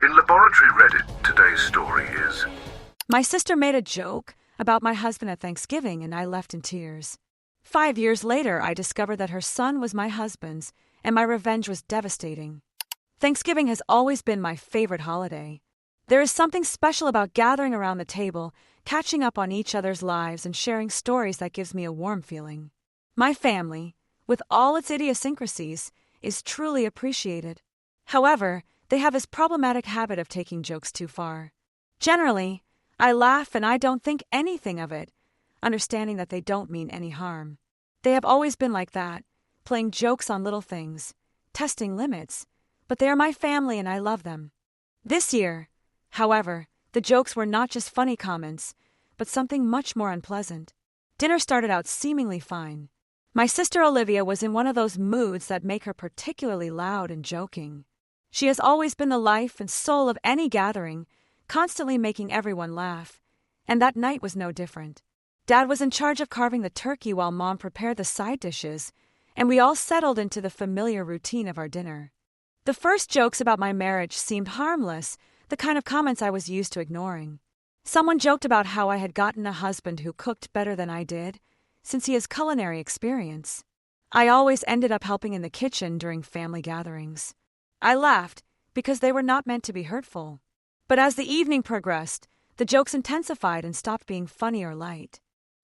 In Laboratory Reddit, today's story is... My sister made a joke about my husband at Thanksgiving, and I left in tears. 5 years later, I discovered that her son was my husband's, and my revenge was devastating. Thanksgiving has always been my favorite holiday. There is something special about gathering around the table, catching up on each other's lives, and sharing stories that gives me a warm feeling. My family, with all its idiosyncrasies, is truly appreciated. However, they have this problematic habit of taking jokes too far. Generally, I laugh and I don't think anything of it, understanding that they don't mean any harm. They have always been like that, playing jokes on little things, testing limits, but they are my family and I love them. This year, however, the jokes were not just funny comments, but something much more unpleasant. Dinner started out seemingly fine. My sister Olivia was in one of those moods that make her particularly loud and joking. She has always been the life and soul of any gathering, constantly making everyone laugh, and that night was no different. Dad was in charge of carving the turkey while Mom prepared the side dishes, and we all settled into the familiar routine of our dinner. The first jokes about my marriage seemed harmless, the kind of comments I was used to ignoring. Someone joked about how I had gotten a husband who cooked better than I did, since he has culinary experience. I always ended up helping in the kitchen during family gatherings. I laughed because they were not meant to be hurtful. But as the evening progressed, the jokes intensified and stopped being funny or light.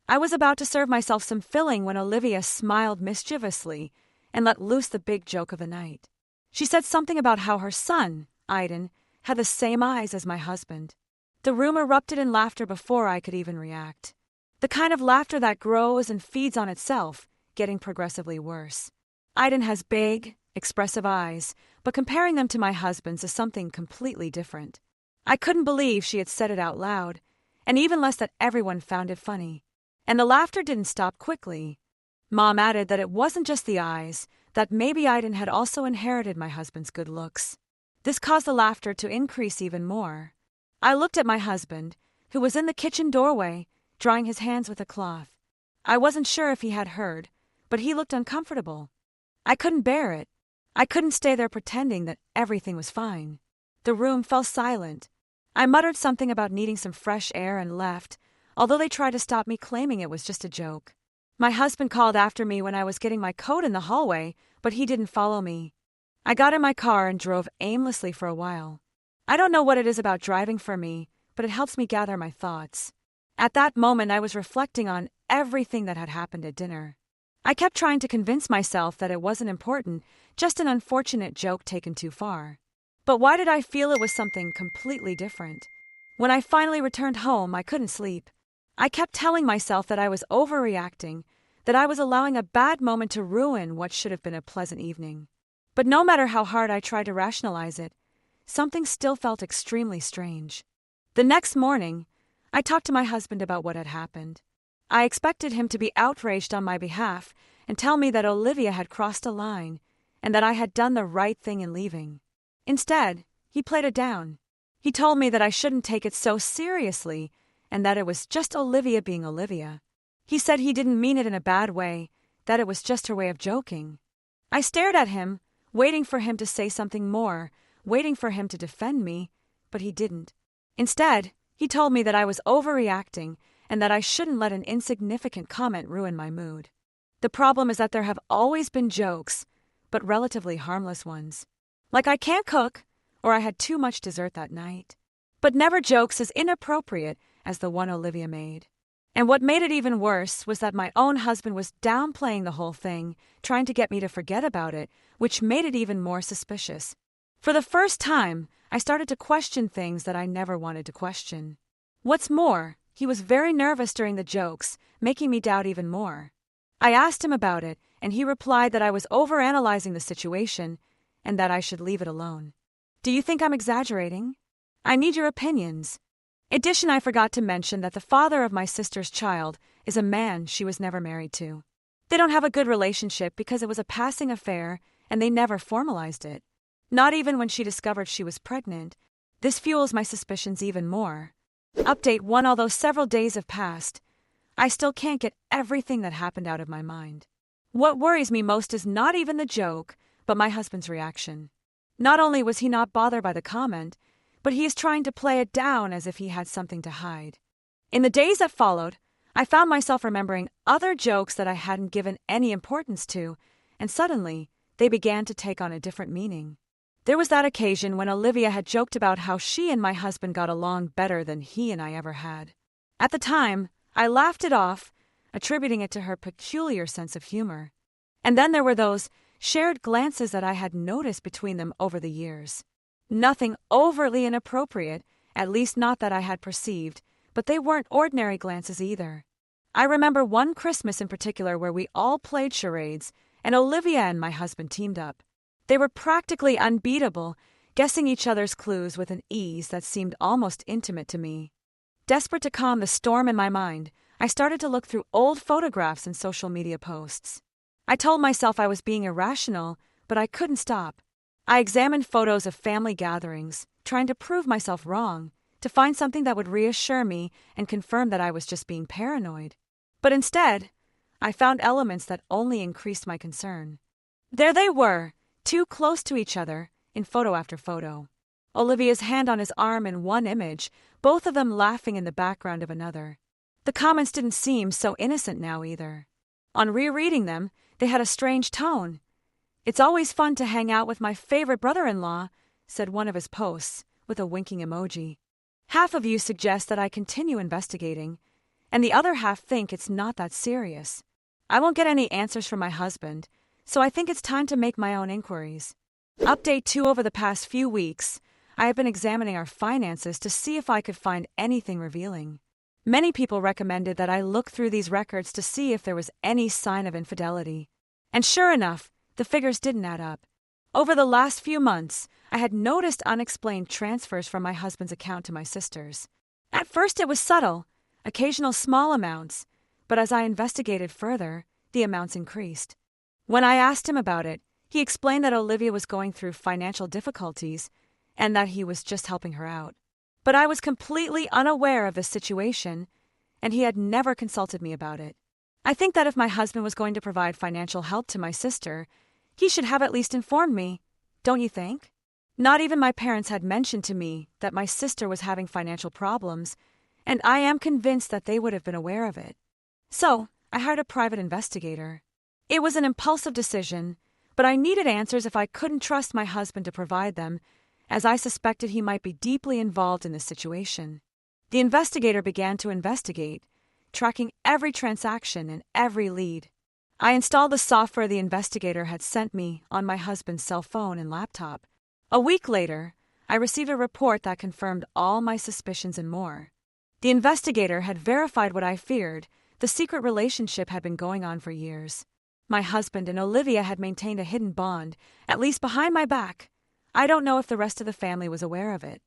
I was about to serve myself some filling when Olivia smiled mischievously and let loose the big joke of the night. She said something about how her son, Aiden, had the same eyes as my husband. The room erupted in laughter before I could even react. The kind of laughter that grows and feeds on itself, getting progressively worse. Aiden has big, expressive eyes, but comparing them to my husband's is something completely different. I couldn't believe she had said it out loud, and even less that everyone found it funny. And the laughter didn't stop quickly. Mom added that it wasn't just the eyes, that maybe Aiden had also inherited my husband's good looks. This caused the laughter to increase even more. I looked at my husband, who was in the kitchen doorway, drying his hands with a cloth. I wasn't sure if he had heard, but he looked uncomfortable. I couldn't bear it. I couldn't stay there pretending that everything was fine. The room fell silent. I muttered something about needing some fresh air and left, although they tried to stop me, claiming it was just a joke. My husband called after me when I was getting my coat in the hallway, but he didn't follow me. I got in my car and drove aimlessly for a while. I don't know what it is about driving for me, but it helps me gather my thoughts. At that moment, I was reflecting on everything that had happened at dinner. I kept trying to convince myself that it wasn't important, just an unfortunate joke taken too far. But why did I feel it was something completely different? When I finally returned home, I couldn't sleep. I kept telling myself that I was overreacting, that I was allowing a bad moment to ruin what should have been a pleasant evening. But no matter how hard I tried to rationalize it, something still felt extremely strange. The next morning, I talked to my husband about what had happened. I expected him to be outraged on my behalf and tell me that Olivia had crossed a line and that I had done the right thing in leaving. Instead, he played it down. He told me that I shouldn't take it so seriously and that it was just Olivia being Olivia. He said he didn't mean it in a bad way, that it was just her way of joking. I stared at him, waiting for him to say something more, waiting for him to defend me, but he didn't. Instead, he told me that I was overreacting and that I shouldn't let an insignificant comment ruin my mood. The problem is that there have always been jokes, but relatively harmless ones. Like I can't cook, or I had too much dessert that night. But never jokes as inappropriate as the one Olivia made. And what made it even worse was that my own husband was downplaying the whole thing, trying to get me to forget about it, which made it even more suspicious. For the first time, I started to question things that I never wanted to question. What's more, he was very nervous during the jokes, making me doubt even more. I asked him about it, and he replied that I was overanalyzing the situation and that I should leave it alone. Do you think I'm exaggerating? I need your opinions. In addition, I forgot to mention that the father of my sister's child is a man she was never married to. They don't have a good relationship because it was a passing affair and they never formalized it. Not even when she discovered she was pregnant. This fuels my suspicions even more. Update 1. Although several days have passed, I still can't get everything that happened out of my mind. What worries me most is not even the joke, but my husband's reaction. Not only was he not bothered by the comment, but he is trying to play it down as if he had something to hide. In the days that followed, I found myself remembering other jokes that I hadn't given any importance to, and suddenly, they began to take on a different meaning. There was that occasion when Olivia had joked about how she and my husband got along better than he and I ever had. At the time, I laughed it off, attributing it to her peculiar sense of humor. And then there were those shared glances that I had noticed between them over the years. Nothing overtly inappropriate, at least not that I had perceived, but they weren't ordinary glances either. I remember one Christmas in particular where we all played charades, and Olivia and my husband teamed up. They were practically unbeatable, guessing each other's clues with an ease that seemed almost intimate to me. Desperate to calm the storm in my mind, I started to look through old photographs and social media posts. I told myself I was being irrational, but I couldn't stop. I examined photos of family gatherings, trying to prove myself wrong, to find something that would reassure me and confirm that I was just being paranoid. But instead, I found elements that only increased my concern. There they were, too close to each other, in photo after photo. Olivia's hand on his arm in one image, both of them laughing in the background of another. The comments didn't seem so innocent now either. On rereading them, they had a strange tone. "It's always fun to hang out with my favorite brother-in-law," said one of his posts, with a winking emoji. Half of you suggest that I continue investigating, and the other half think it's not that serious. I won't get any answers from my husband, so I think it's time to make my own inquiries. Update 2: over the past few weeks, I have been examining our finances to see if I could find anything revealing. Many people recommended that I look through these records to see if there was any sign of infidelity. And sure enough, the figures didn't add up. Over the last few months, I had noticed unexplained transfers from my husband's account to my sister's. At first it was subtle, occasional small amounts, but as I investigated further, the amounts increased. When I asked him about it, he explained that Olivia was going through financial difficulties and that he was just helping her out. But I was completely unaware of this situation, and he had never consulted me about it. I think that if my husband was going to provide financial help to my sister, he should have at least informed me, don't you think? Not even my parents had mentioned to me that my sister was having financial problems, and I am convinced that they would have been aware of it. So, I hired a private investigator. It was an impulsive decision, but I needed answers if I couldn't trust my husband to provide them, as I suspected he might be deeply involved in this situation. The investigator began to investigate, tracking every transaction and every lead. I installed the software the investigator had sent me on my husband's cell phone and laptop. A week later, I received a report that confirmed all my suspicions and more. The investigator had verified what I feared. The secret relationship had been going on for years. My husband and Olivia had maintained a hidden bond, at least behind my back. I don't know if the rest of the family was aware of it.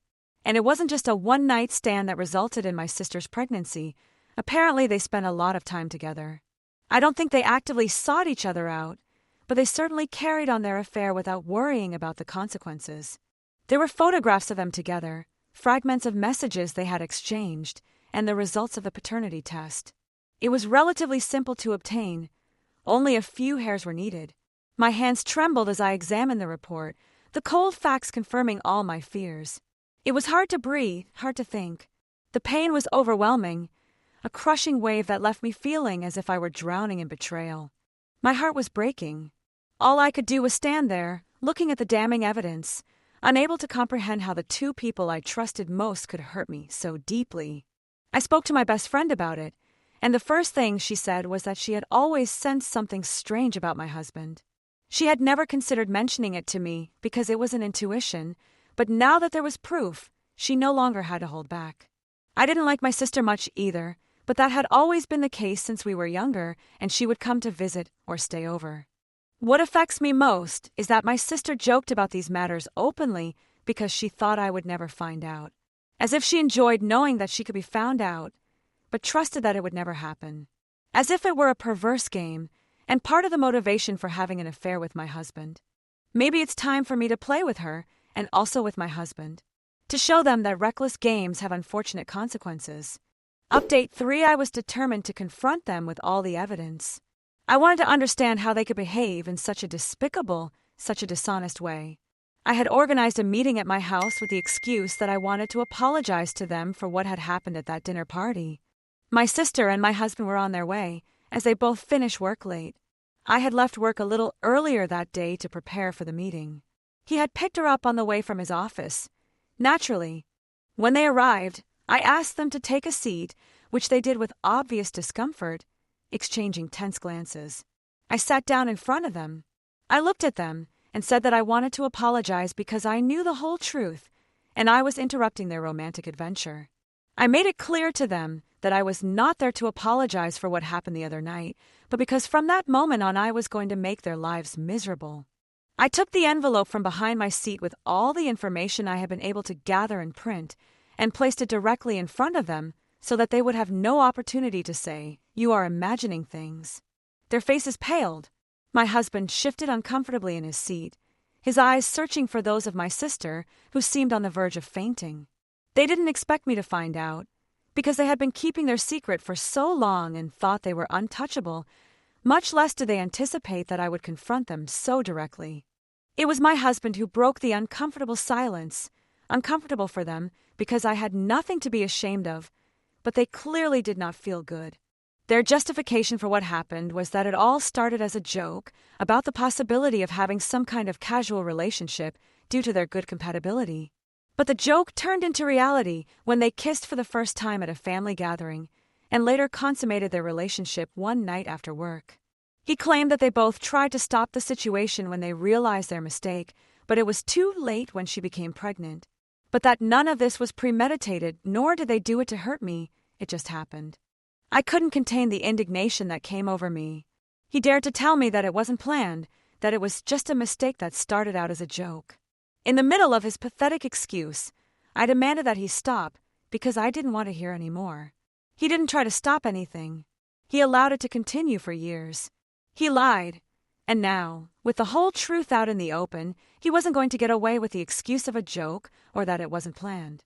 And it wasn't just a one-night stand that resulted in my sister's pregnancy. Apparently, they spent a lot of time together. I don't think they actively sought each other out, but they certainly carried on their affair without worrying about the consequences. There were photographs of them together, fragments of messages they had exchanged, and the results of the paternity test. It was relatively simple to obtain. Only a few hairs were needed. My hands trembled as I examined the report, the cold facts confirming all my fears. It was hard to breathe, hard to think. The pain was overwhelming, a crushing wave that left me feeling as if I were drowning in betrayal. My heart was breaking. All I could do was stand there, looking at the damning evidence, unable to comprehend how the two people I trusted most could hurt me so deeply. I spoke to my best friend about it, and the first thing she said was that she had always sensed something strange about my husband. She had never considered mentioning it to me because it was an intuition, but now that there was proof, she no longer had to hold back. I didn't like my sister much either, but that had always been the case since we were younger and she would come to visit or stay over. What affects me most is that my sister joked about these matters openly because she thought I would never find out, as if she enjoyed knowing that she could be found out, but trusted that it would never happen, as if it were a perverse game and part of the motivation for having an affair with my husband. Maybe it's time for me to play with her and also with my husband, to show them that reckless games have unfortunate consequences. Update 3: I was determined to confront them with all the evidence. I wanted to understand how they could behave in such a despicable, such a dishonest way. I had organized a meeting at my house with the excuse that I wanted to apologize to them for what had happened at that dinner party. My sister and my husband were on their way, as they both finished work late. I had left work a little earlier that day to prepare for the meeting. He had picked her up on the way from his office. Naturally, when they arrived, I asked them to take a seat, which they did with obvious discomfort, exchanging tense glances. I sat down in front of them. I looked at them and said that I wanted to apologize because I knew the whole truth, and I was interrupting their romantic adventure. I made it clear to them that I was not there to apologize for what happened the other night, but because from that moment on I was going to make their lives miserable. I took the envelope from behind my seat with all the information I had been able to gather and print, and placed it directly in front of them so that they would have no opportunity to say, "You are imagining things." Their faces paled. My husband shifted uncomfortably in his seat, his eyes searching for those of my sister, who seemed on the verge of fainting. They didn't expect me to find out, because they had been keeping their secret for so long and thought they were untouchable. Much less did they anticipate that I would confront them so directly. It was my husband who broke the uncomfortable silence, uncomfortable for them because I had nothing to be ashamed of, but they clearly did not feel good. Their justification for what happened was that it all started as a joke about the possibility of having some kind of casual relationship due to their good compatibility. But the joke turned into reality when they kissed for the first time at a family gathering and later consummated their relationship one night after work. He claimed that they both tried to stop the situation when they realized their mistake, but it was too late when she became pregnant. But that none of this was premeditated, nor did they do it to hurt me. It just happened. I couldn't contain the indignation that came over me. He dared to tell me that it wasn't planned, that it was just a mistake that started out as a joke. In the middle of his pathetic excuse, I demanded that he stop because I didn't want to hear any more. He didn't try to stop anything. He allowed it to continue for years. He lied, and now, with the whole truth out in the open, he wasn't going to get away with the excuse of a joke or that it wasn't planned.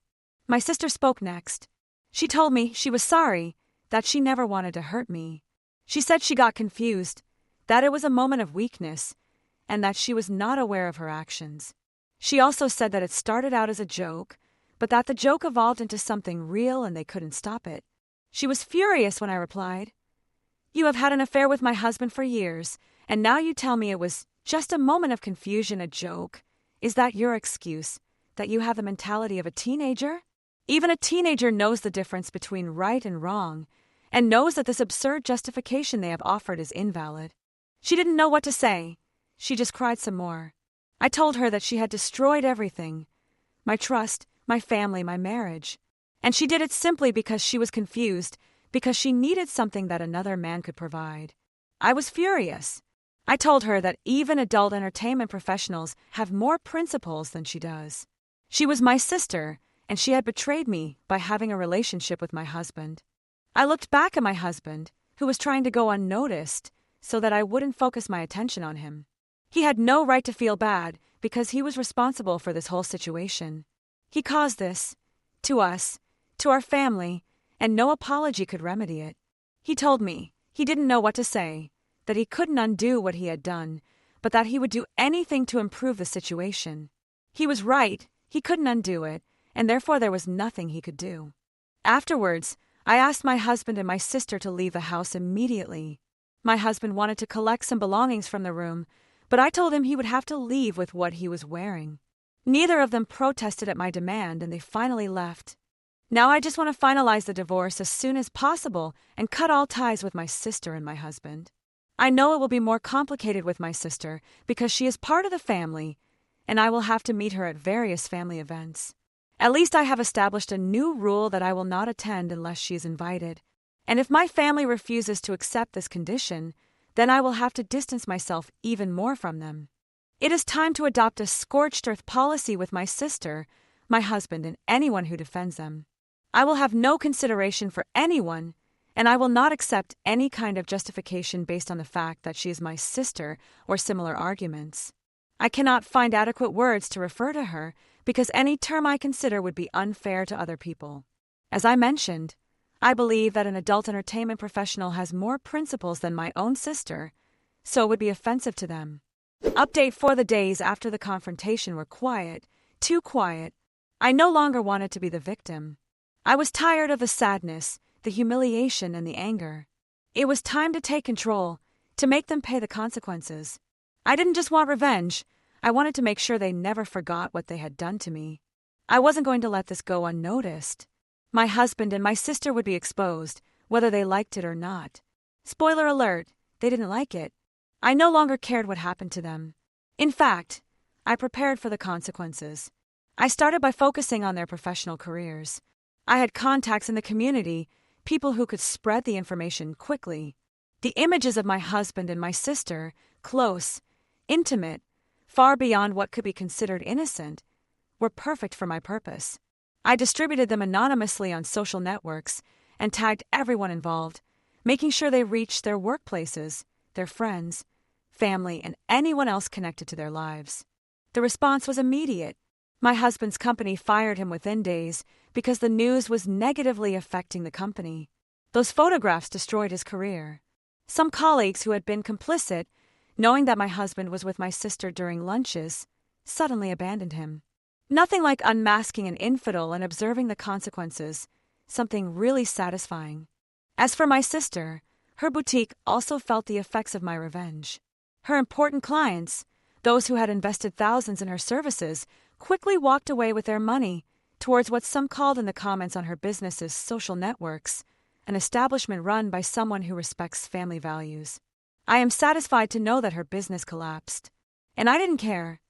My sister spoke next. She told me she was sorry, that she never wanted to hurt me. She said she got confused, that it was a moment of weakness, and that she was not aware of her actions. She also said that it started out as a joke, but that the joke evolved into something real and they couldn't stop it. She was furious when I replied, "You have had an affair with my husband for years, and now you tell me it was just a moment of confusion, a joke. Is that your excuse, that you have the mentality of a teenager? Even a teenager knows the difference between right and wrong, and knows that this absurd justification they have offered is invalid." She didn't know what to say. She just cried some more. I told her that she had destroyed everything, my trust, my family, my marriage. And she did it simply because she was confused, because she needed something that another man could provide. I was furious. I told her that even adult entertainment professionals have more principles than she does. She was my sister, and she had betrayed me by having a relationship with my husband. I looked back at my husband, who was trying to go unnoticed, so that I wouldn't focus my attention on him. He had no right to feel bad because he was responsible for this whole situation. He caused this, to us, to our family, and no apology could remedy it. He told me he didn't know what to say, that he couldn't undo what he had done, but that he would do anything to improve the situation. He was right, he couldn't undo it, and therefore there was nothing he could do. Afterwards, I asked my husband and my sister to leave the house immediately. My husband wanted to collect some belongings from the room, but I told him he would have to leave with what he was wearing. Neither of them protested at my demand, and they finally left. Now I just want to finalize the divorce as soon as possible and cut all ties with my sister and my husband. I know it will be more complicated with my sister because she is part of the family, and I will have to meet her at various family events. At least I have established a new rule that I will not attend unless she is invited. And if my family refuses to accept this condition, then I will have to distance myself even more from them. It is time to adopt a scorched earth policy with my sister, my husband, and anyone who defends them. I will have no consideration for anyone, and I will not accept any kind of justification based on the fact that she is my sister or similar arguments. I cannot find adequate words to refer to her because any term I consider would be unfair to other people. As I mentioned, I believe that an adult entertainment professional has more principles than my own sister, so it would be offensive to them. Update: for the days after the confrontation were quiet, too quiet. I no longer wanted to be the victim. I was tired of the sadness, the humiliation, and the anger. It was time to take control, to make them pay the consequences. I didn't just want revenge. I wanted to make sure they never forgot what they had done to me. I wasn't going to let this go unnoticed. My husband and my sister would be exposed, whether they liked it or not. Spoiler alert, they didn't like it. I no longer cared what happened to them. In fact, I prepared for the consequences. I started by focusing on their professional careers. I had contacts in the community, people who could spread the information quickly. The images of my husband and my sister, close, intimate, far beyond what could be considered innocent, were perfect for my purpose. I distributed them anonymously on social networks and tagged everyone involved, making sure they reached their workplaces, their friends, family, and anyone else connected to their lives. The response was immediate. My husband's company fired him within days because the news was negatively affecting the company. Those photographs destroyed his career. Some colleagues who had been complicit, knowing that my husband was with my sister during lunches, suddenly abandoned him. Nothing like unmasking an infidel and observing the consequences, something really satisfying. As for my sister, her boutique also felt the effects of my revenge. Her important clients, those who had invested thousands in her services, quickly walked away with their money towards what some called in the comments on her business's social networks, an establishment run by someone who respects family values. I am satisfied to know that her business collapsed. And I didn't care.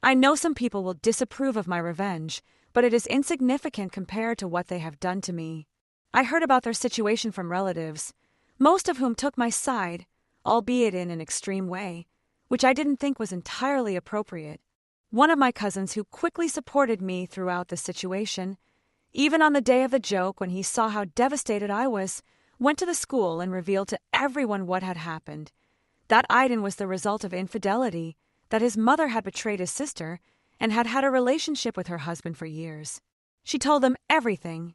I know some people will disapprove of my revenge, but it is insignificant compared to what they have done to me. I heard about their situation from relatives, most of whom took my side, albeit in an extreme way, which I didn't think was entirely appropriate. One of my cousins who quickly supported me throughout the situation, even on the day of the joke when he saw how devastated I was, went to the school and revealed to everyone what had happened. That Aiden was the result of infidelity, that his mother had betrayed his sister and had had a relationship with her husband for years. She told them everything,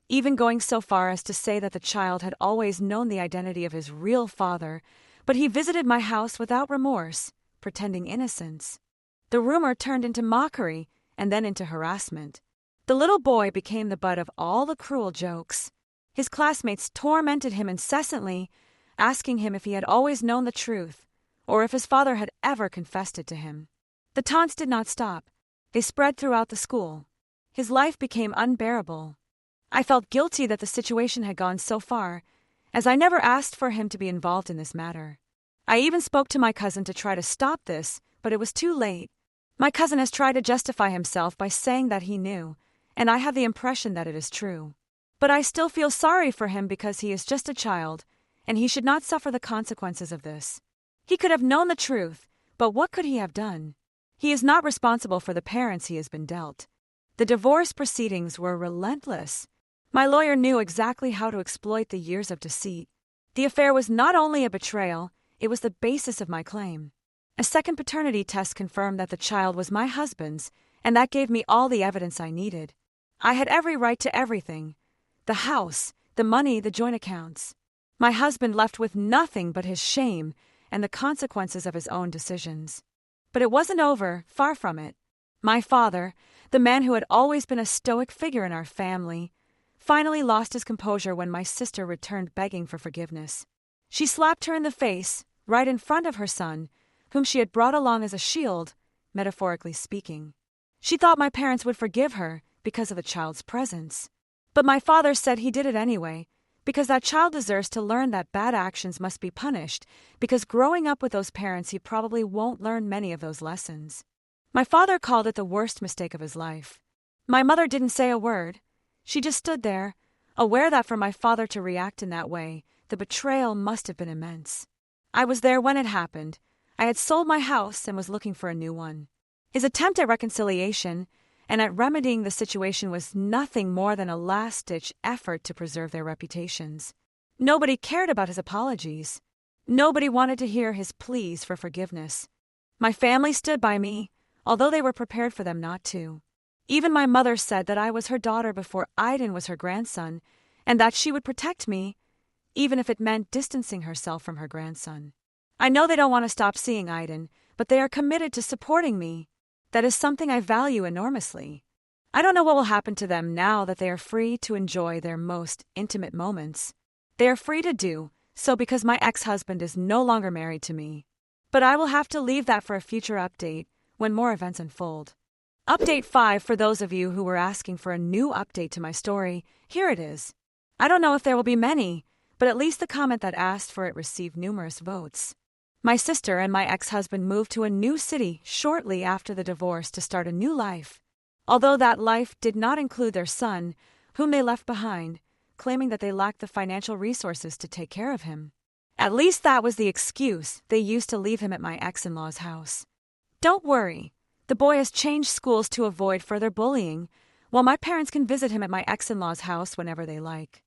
even going so far as to say that the child had always known the identity of his real father, but he visited my house without remorse, pretending innocence. The rumor turned into mockery and then into harassment. The little boy became the butt of all the cruel jokes. His classmates tormented him incessantly, asking him if he had always known the truth, or if his father had ever confessed it to him. The taunts did not stop. They spread throughout the school. His life became unbearable. I felt guilty that the situation had gone so far, as I never asked for him to be involved in this matter. I even spoke to my cousin to try to stop this, but it was too late. My cousin has tried to justify himself by saying that he knew, and I have the impression that it is true. But I still feel sorry for him because he is just a child, and he should not suffer the consequences of this. He could have known the truth, but what could he have done? He is not responsible for the parents he has been dealt. The divorce proceedings were relentless. My lawyer knew exactly how to exploit the years of deceit. The affair was not only a betrayal, it was the basis of my claim. A second paternity test confirmed that the child was my husband's, and that gave me all the evidence I needed. I had every right to everything: the house, the money, the joint accounts. My husband left with nothing but his shame and the consequences of his own decisions. But it wasn't over, far from it. My father, the man who had always been a stoic figure in our family, finally lost his composure when my sister returned begging for forgiveness. She slapped her in the face, right in front of her son, whom she had brought along as a shield, metaphorically speaking. She thought my parents would forgive her because of the child's presence. But my father said he did it anyway, because that child deserves to learn that bad actions must be punished, because growing up with those parents he probably won't learn many of those lessons. My father called it the worst mistake of his life. My mother didn't say a word. She just stood there, aware that for my father to react in that way, the betrayal must have been immense. I was there when it happened. I had sold my house and was looking for a new one. His attempt at reconciliation and at remedying the situation was nothing more than a last-ditch effort to preserve their reputations. Nobody cared about his apologies. Nobody wanted to hear his pleas for forgiveness. My family stood by me, although they were prepared for them not to. Even my mother said that I was her daughter before Aiden was her grandson, and that she would protect me, even if it meant distancing herself from her grandson. I know they don't want to stop seeing Aiden, but they are committed to supporting me. That is something I value enormously. I don't know what will happen to them now that they are free to enjoy their most intimate moments. They are free to do so because my ex-husband is no longer married to me. But I will have to leave that for a future update when more events unfold. Update 5 for those of you who were asking for a new update to my story, here it is. I don't know if there will be many, but at least the comment that asked for it received numerous votes. My sister and my ex-husband moved to a new city shortly after the divorce to start a new life. Although that life did not include their son, whom they left behind, claiming that they lacked the financial resources to take care of him. At least that was the excuse they used to leave him at my ex-in-law's house. Don't worry, the boy has changed schools to avoid further bullying, while my parents can visit him at my ex-in-law's house whenever they like.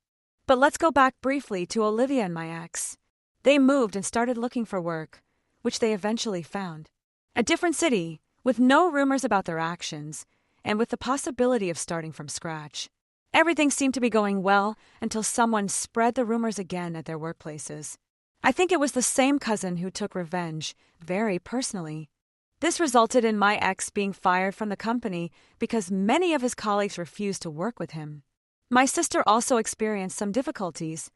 But let's go back briefly to Olivia and my ex. They moved and started looking for work, which they eventually found. A different city, with no rumors about their actions, and with the possibility of starting from scratch. Everything seemed to be going well until someone spread the rumors again at their workplaces. I think it was the same cousin who took revenge very personally. This resulted in my ex being fired from the company because many of his colleagues refused to work with him. My sister also experienced some difficulties,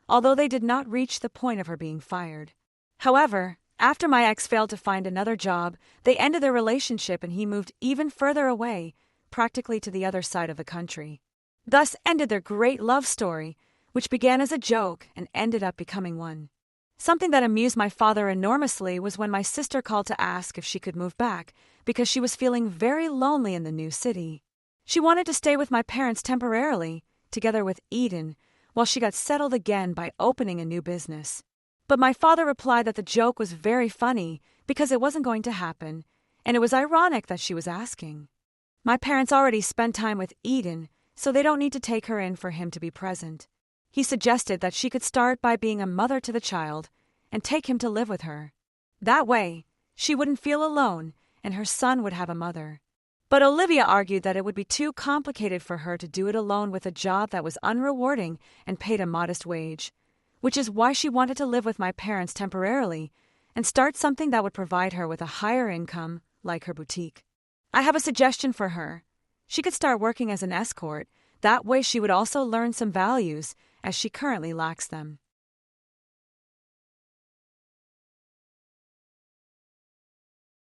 although they did not reach the point of her being fired. However, after my ex failed to find another job, they ended their relationship and he moved even further away, practically to the other side of the country. Thus ended their great love story, which began as a joke and ended up becoming one. Something that amused my father enormously was when my sister called to ask if she could move back because she was feeling very lonely in the new city. She wanted to stay with my parents temporarily, together with Eden, while she got settled again by opening a new business. But my father replied that the joke was very funny because it wasn't going to happen, and it was ironic that she was asking. My parents already spent time with Eden, so they don't need to take her in for him to be present. He suggested that she could start by being a mother to the child and take him to live with her. That way, she wouldn't feel alone and her son would have a mother. But Olivia argued that it would be too complicated for her to do it alone with a job that was unrewarding and paid a modest wage, which is why she wanted to live with my parents temporarily and start something that would provide her with a higher income, like her boutique. I have a suggestion for her. She could start working as an escort. That way she would also learn some values, as she currently lacks them.